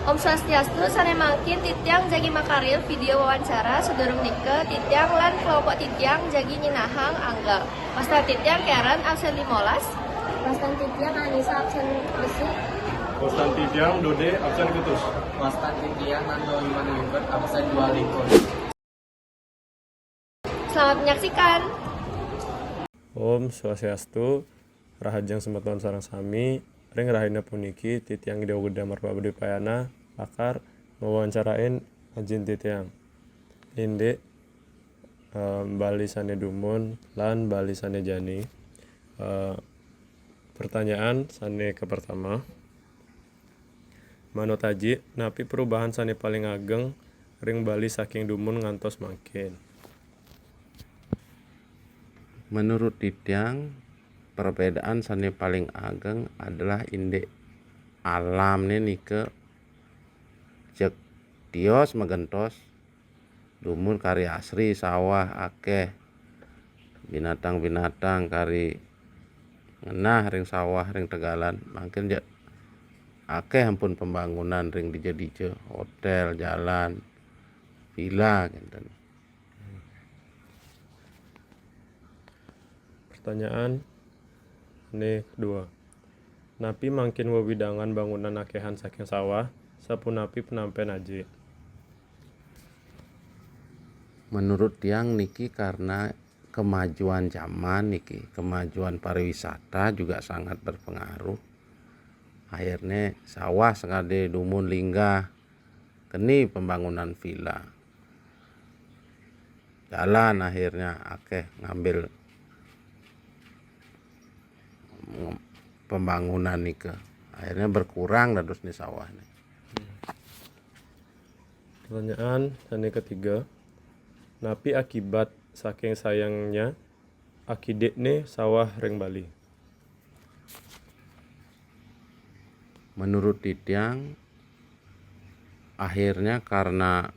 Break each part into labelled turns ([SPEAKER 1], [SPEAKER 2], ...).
[SPEAKER 1] Om Swastiastu, sane mangkin titiang jagi makaril video wawancara sedurung nike titiang lan kelompok titiang jagi nyinahang angga. Pastan titiang Karen absen 15. Pastan titiang Anissa absen besi.
[SPEAKER 2] Postan Tijang, Dode, absen ketus.
[SPEAKER 3] Wastan Titian Nando Liman absen 2 likur.
[SPEAKER 1] Selamat menyaksikan.
[SPEAKER 2] Om Swastiastu, Rahajang Semeton Sarang Sami, Ring Rahina Puniki, Titiang Gede Gede Marpa Budi Payana, Pakar, mewawancarain Ajin Titiang. Inde, Bali Sane Dumun, Lan Bali Sane Jani. Pertanyaan Sane ke pertama. Manut Aji, napi perubahan Sane paling ageng, Ring Bali saking Dumun ngantos makin.
[SPEAKER 4] Menurut Titiang, perbedaan sane paling ageng adalah indek alam nih ke cek tios magentos dumun kari asri sawah akeh binatang-binatang kari ngenah ring sawah ring tegalan mungkin akeh ampun pembangunan ring dije hotel jalan villa gitu.
[SPEAKER 2] Pertanyaan ini kedua. Napi mangkin wewidangan bangunan akehan saking sawah, sapunapi penampen aji.
[SPEAKER 4] Menurut Tiang niki karena kemajuan zaman niki, kemajuan pariwisata juga sangat berpengaruh. Akhirnya sawah sekade dumun linggah keni pembangunan villa. Jalan akhirnya akeh ngambil pembangunan nika. Akhirnya berkurang dados nih sawah nih.
[SPEAKER 2] Pertanyaan ini ketiga. Napi akibat saking sayangnya akidek nih sawah ring Bali.
[SPEAKER 4] Menurut Titiang akhirnya karena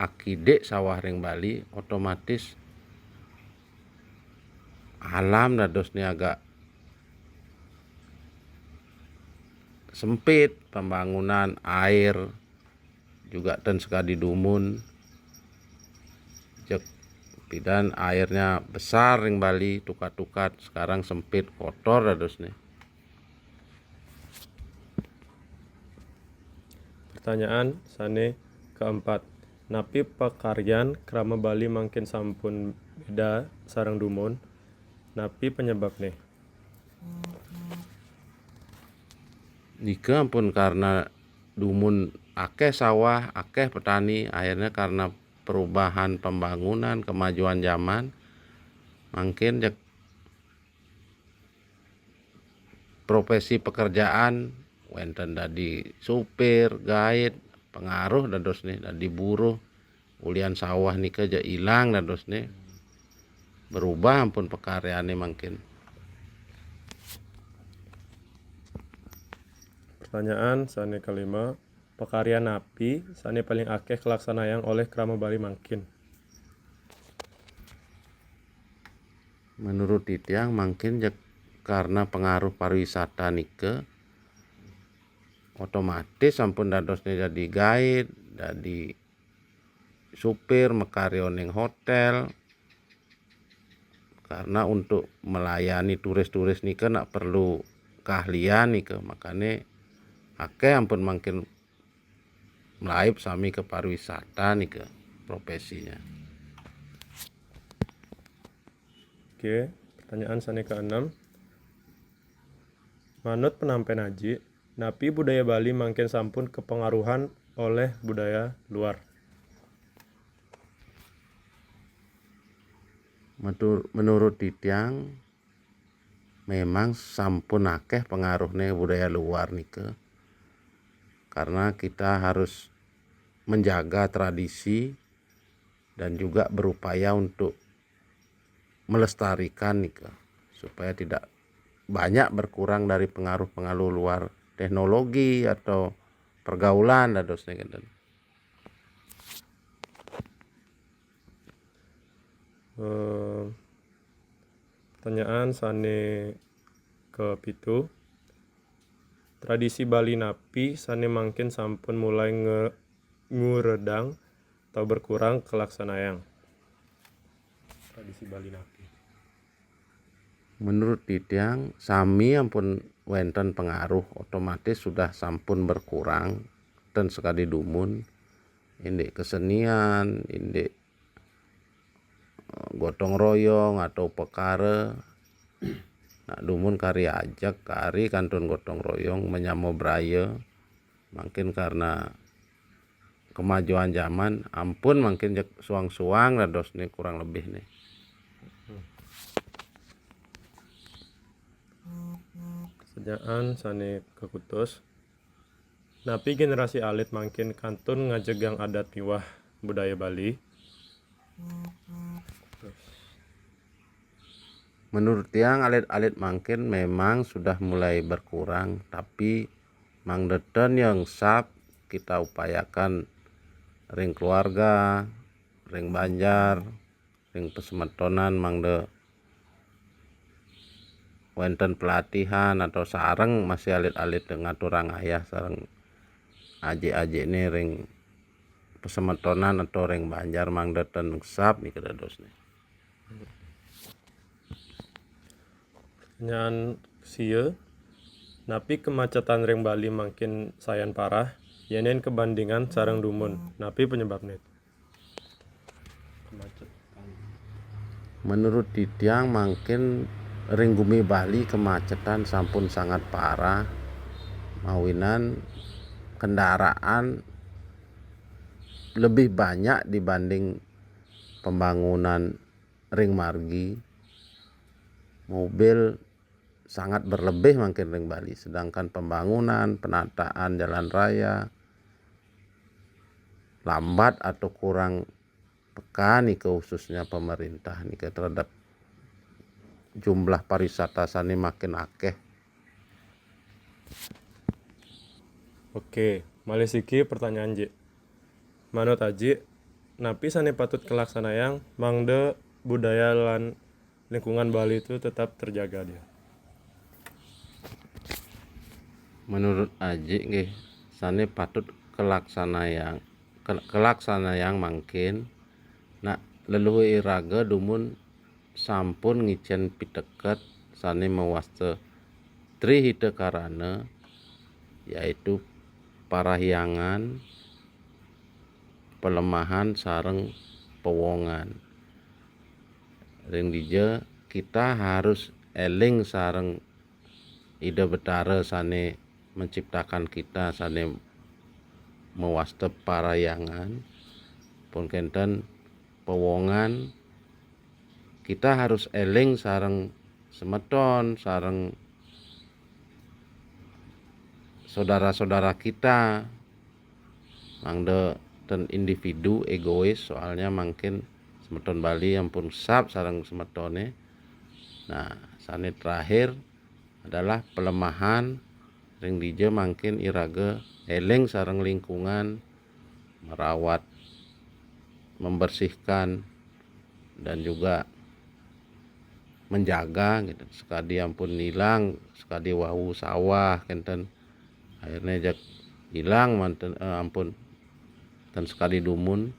[SPEAKER 4] akidek sawah ring Bali otomatis alam dados nih agak sempit, pembangunan air juga dan sekali dumun cek pidan airnya besar ring Bali tukat-tukat sekarang sempit kotor dados nih.
[SPEAKER 2] Pertanyaan sane keempat. Napi pekaryan krama Bali mangkin sampun beda sarang dumun. Napi penyebab nih.
[SPEAKER 4] Nika pun karena dumun akeh sawah, akeh petani, akhirnya karena perubahan pembangunan, kemajuan zaman, mungkin profesi pekerjaan, wenten dadi supir, guide, pengaruh dados nih, dadi buruh, ulian sawah nika aja hilang dados nih, berubah ampun pekaryaannya mungkin.
[SPEAKER 2] Pertanyaan sane kelima. Pekarya napi sane paling akeh kelaksanaan oleh krama Bali mangkin.
[SPEAKER 4] Menurut Titiang mungkin karena pengaruh pariwisata nike otomatis sampun dadosnya jadi guide, jadi supir, mekarioning hotel. Karena untuk melayani turis-turis nike nak perlu keahlian nike, makanya akeh ampun makin melaib sami ke pariwisata nike profesinya.
[SPEAKER 2] Oke, pertanyaan sane ke-6. Manut penampen aji, napi budaya Bali mangkin sampun kepengaruhan oleh budaya luar.
[SPEAKER 4] Menurut Titiang memang sampun akeh pengaruhnya budaya luar nike. Karena kita harus menjaga tradisi dan juga berupaya untuk melestarikan nika supaya tidak banyak berkurang dari pengaruh-pengaruh luar teknologi atau pergaulan dadosnya gitu.
[SPEAKER 2] Pertanyaan sane ke pitu. Tradisi Bali napi sane mangkin sampun mulai nguredang atau berkurang kelaksanayang. Tradisi Bali napi.
[SPEAKER 4] Menurut Titiang sami ampun wenten pengaruh otomatis sudah sampun berkurang dan sekali dumun indek kesenian, indek gotong royong atau pekare nak dumun kari ajak kari kantun gotong royong menyamo braya makin karena kemajuan zaman ampun makin suang-suang dados nih kurang lebih nih.
[SPEAKER 2] Sejaan sane kekutus. Napi generasi alit makin kantun ngajegang adat miwah budaya Bali.
[SPEAKER 4] Menurut tiang alit-alit makin memang sudah mulai berkurang, tapi mangdeten yang sap kita upayakan ring keluarga, ring banjar, ring pesemetonan mangde wenten pelatihan atau sareng masih alit-alit dengan turang ayah sareng aji-aji ini ring pesemetonan atau ring banjar mangdeten sap nih kedados nih.
[SPEAKER 2] Pertanyaan sieu, napi kemacetan ring Bali makin sayan parah, yenin kebandingan sareng dumun, napi penyebabnya? Kemacetan.
[SPEAKER 4] Menurut Titiang makin ring bumi Bali kemacetan sampun sangat parah, mawinan kendaraan lebih banyak dibanding pembangunan ring margi. Mobil sangat berlebih makin ring Bali, sedangkan pembangunan penataan jalan raya lambat atau kurang peka nih khususnya pemerintah nih terhadap jumlah pariwisata sani makin akeh.
[SPEAKER 2] Oke, malesiki pertanyaan Ji. Manut Aji, napi sane patut kelaksanayang mangde budaya lan lingkungan Bali itu tetap terjaga dia.
[SPEAKER 4] Menurut Aji nggih sane patut kelaksanayang mangkin nak leluhur iraga dumun sampun ngicen piteket sane mewasta trihita karana yaitu parahyangan, pelemahan sareng pewongan. Ring dija kita harus eling sareng ide betara sane menciptakan kita sane mewasta parahyangan pun kenten pewongan kita harus eling sareng semeton sareng saudara-saudara kita mangde ten individu egois soalnya makin semeton Bali ampun sap sareng semetone. Nah sane terakhir adalah pelemahan ring dija makin iraga eling sareng lingkungan merawat membersihkan dan juga menjaga gitu. Sekadi ampun hilang sekadi wahu sawah kenten akhirnya jak hilang ampun dan sekali dumun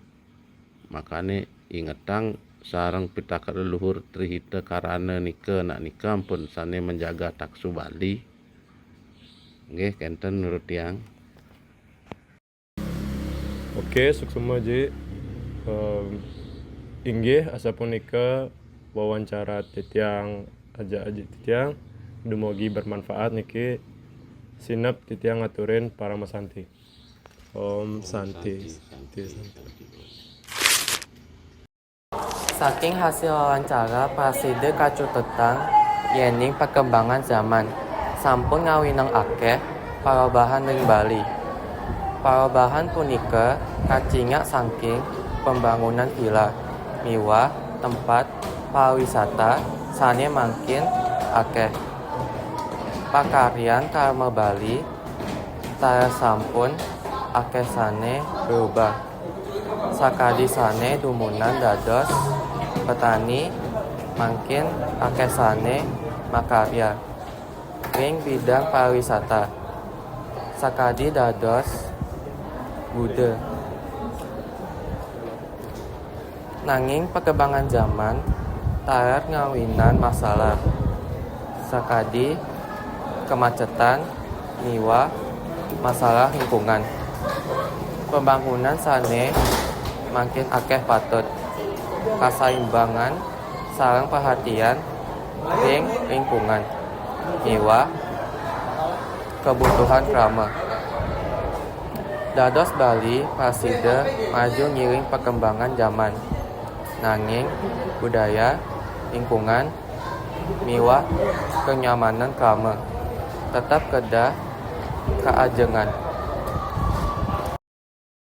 [SPEAKER 4] makanya ingetang sareng pitaka leluhur trihita karana nika nak nika ampun sane menjaga taksu Bali nggih kenten menurut tiang.
[SPEAKER 2] Oke, suksema Ji. Inggih asa punika wawancara Titiang aja Titiang dumugi bermanfaat niki sinep Titiang ngaturin para masanti. Om Santi.
[SPEAKER 3] Saking hasil wawancara Prasida kacutetan yening perkembangan zaman sampun ngawinang akeh parobahan ring Bali. Parobahan punika kacinga saking pembangunan villa, miwah tempat pariwisata sane makin akeh. Pakaryan Karma Bali tara sampun akeh sane berubah. Sakadi sane dumunan dados petani makin akeh sane makarya ring bidang pariwisata
[SPEAKER 5] sakadi dados Buddha. Nanging perkembangan zaman taer ngawinan masalah sakadi kemacetan miwa masalah lingkungan. Pembangunan sane makin akeh patut kasaimbangan sareng perhatian ing lingkungan miwa kebutuhan krama. Dados Bali prasida maju ngiring perkembangan zaman. Nanging budaya, lingkungan, miwah kenyamanan krama tetap kedah keajengan.